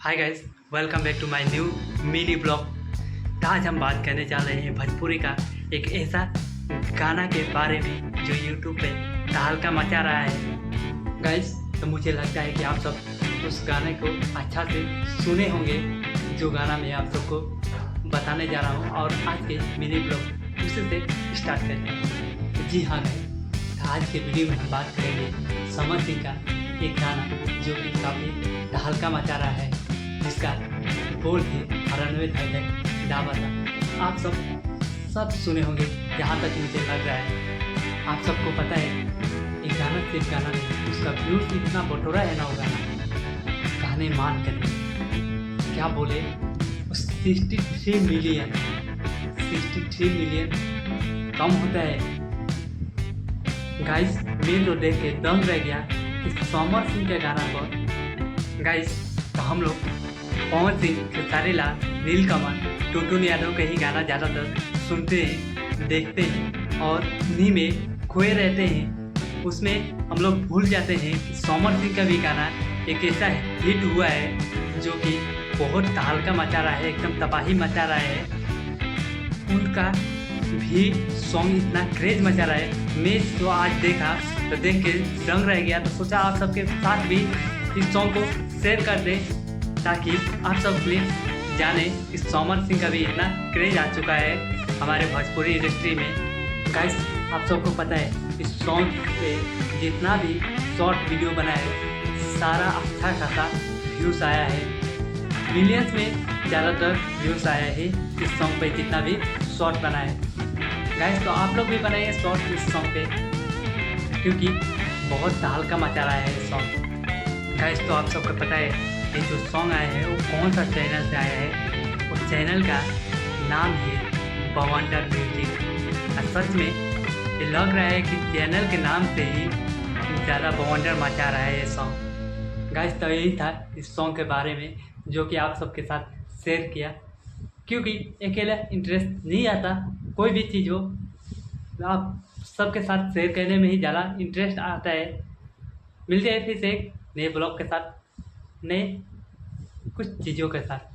Hi guys, welcome back to my new mini blog. आज हम बात करने जा रहे हैं भोजपुरी का एक ऐसा गाना के बारे में जो यूट्यूब पे तहलका मचा रहा है। गाइस, तो मुझे लगता है कि आप सब उस गाने को अच्छा से सुने होंगे जो गाना मैं आप सबको बताने जा रहा हूँ। और आज के मिनी ब्लॉग उसी से स्टार्ट करते हैं। जी हाँ गाइस, तो आज के वीडियो में हम बात करेंगे समर सिंह का एक गाना जो कि काफ़ी तहलका मचा रहा है, जिसका बोल है रणवीर धर दावा था। आप सब सुने होंगे, जहाँ तक मुझे लग रहा है आप सबको पता है। एक गाना सिर्फ गाना नहीं, उसका व्यूज इतना बटोरा है ना वो गाना, गाने मान कर क्या बोले 63 मिलियन कम होता है। गाइस, मैं तो देख के दम रह गया इस समर सिंह के गाना पर। गाइस, तो हम लोग पवन सिंह, खेसारी लाल, नीलकमल, टुनटुन यादव के ही गाना ज़्यादातर सुनते हैं, देखते हैं और उन्हीं में खोए रहते हैं। उसमें हम लोग भूल जाते हैं कि समर सिंह का भी गाना एक ऐसा हिट हुआ है जो कि बहुत तहलका मचा रहा है, एकदम तबाही मचा रहा है। उनका भी सॉन्ग इतना क्रेज मचा रहा है। मैं तो आज देखा तो देख के दंग रह गया, तो सोचा आप सबके साथ भी इस सॉन्ग को शेयर कर दें ताकि आप सब भी जाने कि समर सिंह का भी इतना क्रेज आ चुका है हमारे भोजपुरी इंडस्ट्री में। गाइस, आप सबको पता है इस सॉन्ग पे जितना भी शॉर्ट वीडियो बना है सारा अच्छा खासा व्यूज़ आया है। मिलियंस में ज़्यादातर व्यूज़ आया है इस सॉन्ग पे, जितना भी शॉर्ट बना है। गाइस, तो आप लोग भी बनाइए शॉर्ट इस सॉन्ग पे, क्योंकि बहुत तहलका मचा रहा है ये सॉन्ग। गाइस, तो आप सबको पता है ये जो सॉन्ग आया है वो कौन सा चैनल से आया है। उस चैनल का नाम है बवंडर म्यूजिक। और सच में ये लग रहा है कि चैनल के नाम से ही ज़्यादा बवंडर मचा रहा है ये सॉन्ग। गाइस, तो यही था इस सॉन्ग के बारे में जो कि आप सबके साथ शेयर किया, क्योंकि अकेला इंटरेस्ट नहीं आता। कोई भी चीज़ हो आप सबके साथ शेयर करने में ही ज़्यादा इंटरेस्ट आता है। मिलते हैं फिर से एक नए ब्लॉग के साथ, नए कुछ चीज़ों के साथ।